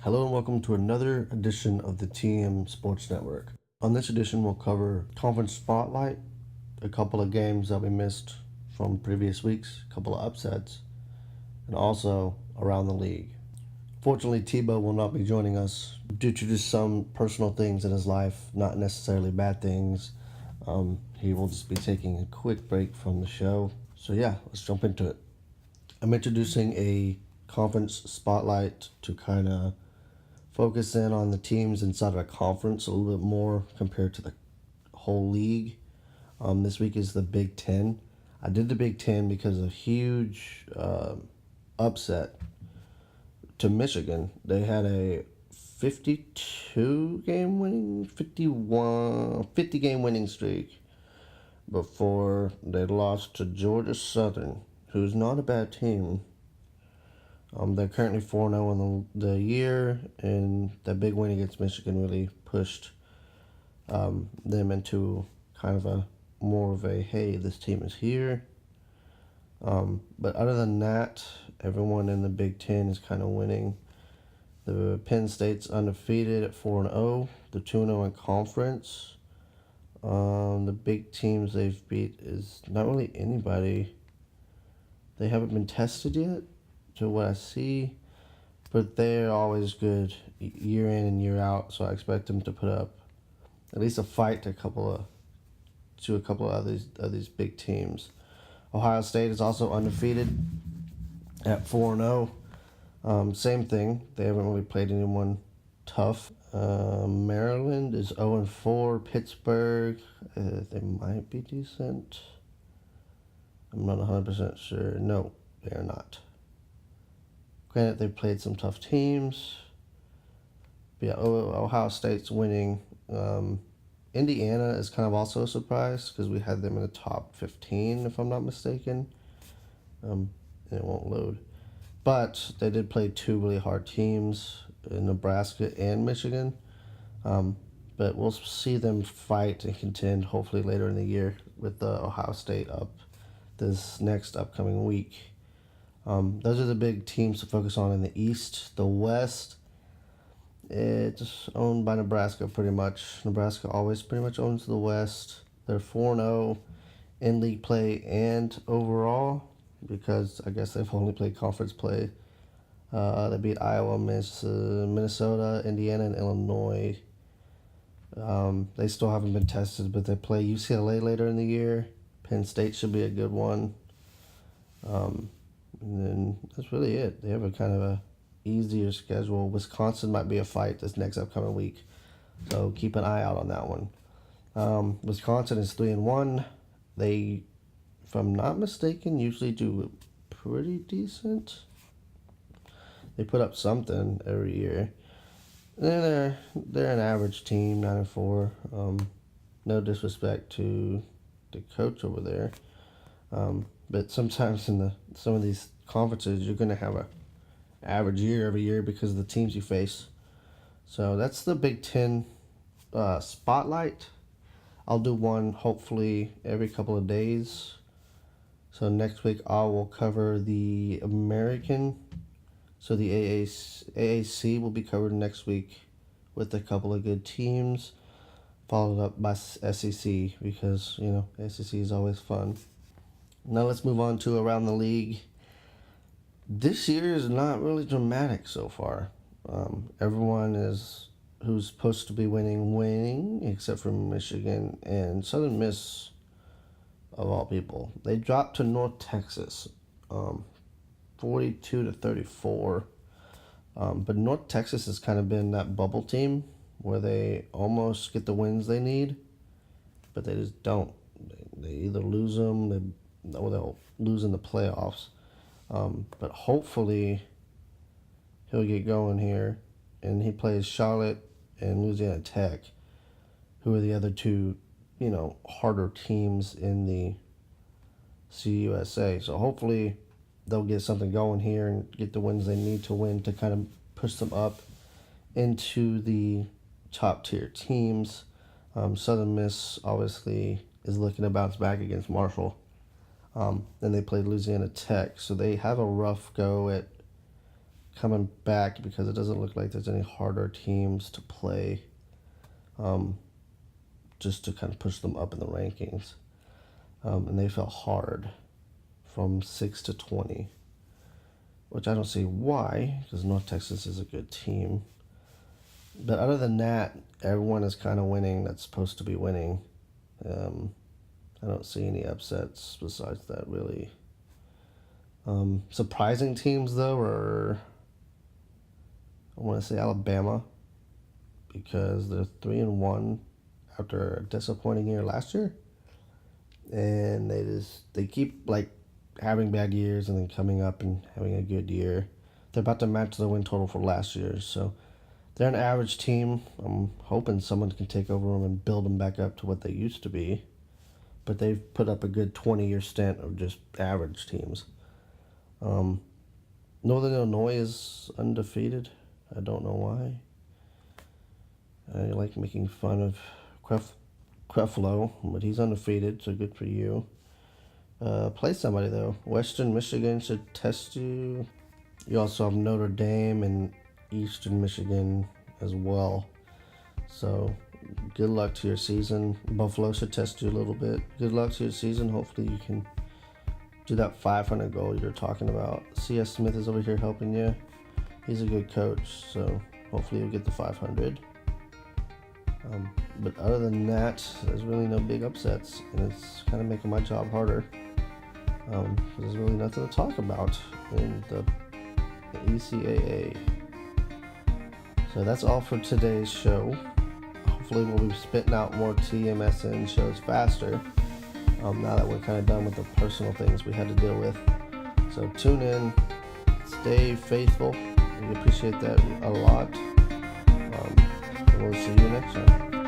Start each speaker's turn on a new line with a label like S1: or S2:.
S1: Hello and welcome to another edition of the TM Sports Network. On this edition, we'll cover Conference Spotlight, a couple of games that we missed from previous weeks, a couple of upsets, and also around the league. Fortunately, Tebow will not be joining us due to just some personal things in his life, not necessarily bad things. He will just be taking a quick break from the show. So yeah, let's jump into it. I'm introducing a conference spotlight to kind of focus in on the teams inside of a conference a little bit more compared to the whole league. This week is the Big Ten. I did the Big Ten because of a huge upset to Michigan. They had a 50 game winning streak before they lost to Georgia Southern, who's not a bad team. They're currently 4-0 in the year, and that big win against Michigan really pushed them into kind of a more of a, hey, this team is here. But other than that, everyone in the Big Ten is kind of winning. The Penn State's undefeated at 4-0. They're 2-0 in conference. The big teams they've beat is not really anybody. They haven't been tested yet, to what I see, but they're always good year in and year out, so I expect them to put up at least a fight to a couple of these big teams. Ohio State is also undefeated at 4-0. Same thing, they haven't really played anyone tough. Maryland is 0-4. Pittsburgh, they might be decent. I'm not 100% sure. No, they are not. Granted, they played some tough teams. But yeah, Ohio State's winning. Indiana is kind of also a surprise because we had them in the top 15, if I'm not mistaken. And it won't load. But they did play two really hard teams in Nebraska and Michigan. But we'll see them fight and contend hopefully later in the year with the Ohio State up this next upcoming week. Those are the big teams to focus on in the East. The West, it's owned by Nebraska pretty much. Nebraska always pretty much owns the West. They're 4-0 in league play and overall because I guess they've only played conference play. They beat Iowa, Minnesota, Indiana, and Illinois. They still haven't been tested, but they play UCLA later in the year. Penn State should be a good one. And then that's really it. They have a kind of a easier schedule. Wisconsin might be a fight this next upcoming week, so keep an eye out on that one. Wisconsin is 3-1. They, if I'm not mistaken, usually do pretty decent. They put up something every year. And they're an average team, 9-4. No disrespect to the coach over there. But sometimes in some of these conferences, you're going to have a average year every year because of the teams you face. So that's the Big Ten spotlight. I'll do one hopefully every couple of days. So next week I will cover the American. So the AAC will be covered next week with a couple of good teams, followed up by SEC because, SEC is always fun. Now let's move on to around the league. This year is not really dramatic so far. Everyone who's supposed to be winning, except for Michigan and Southern Miss, of all people. They dropped to North Texas, 42-34. But North Texas has kind of been that bubble team where they almost get the wins they need, but they just don't. They either lose them, they'll lose in the playoffs. But hopefully he'll get going here, and he plays Charlotte and Louisiana Tech, who are the other two, harder teams in the CUSA. So hopefully they'll get something going here and get the wins they need to win to kind of push them up into the top tier teams. Southern Miss obviously is looking to bounce back against Marshall. Then they played Louisiana Tech, so they have a rough go at coming back because it doesn't look like there's any harder teams to play, just to kind of push them up in the rankings. And they fell hard from 6 to 20, which I don't see why, because North Texas is a good team. But other than that, everyone is kind of winning that's supposed to be winning. I don't see any upsets besides that, really. Surprising teams, though, are, I want to say Alabama, because they're 3-1 after a disappointing year last year. And they keep like having bad years and then coming up and having a good year. They're about to match the win total for last year, so they're an average team. I'm hoping someone can take over them and build them back up to what they used to be. But they've put up a good 20-year stint of just average teams. Northern Illinois is undefeated. I don't know why. I like making fun of Creflo, but he's undefeated, so good for you. Play somebody, though. Western Michigan should test you. You also have Notre Dame and Eastern Michigan as well. So good luck to your season. Buffalo should test you a little bit. Good luck to your season. Hopefully you can do that 500 goal you're talking about. C.S. Smith is over here helping you. He's a good coach, so hopefully you'll get the 500. But other than that, there's really no big upsets, and it's kind of making my job harder. There's really nothing to talk about in the ECAA. So that's all for today's show. Hopefully we'll be spitting out more TMSN shows faster, now that we're kind of done with the personal things we had to deal with. So tune in, stay faithful. We appreciate that a lot. We'll see you next time.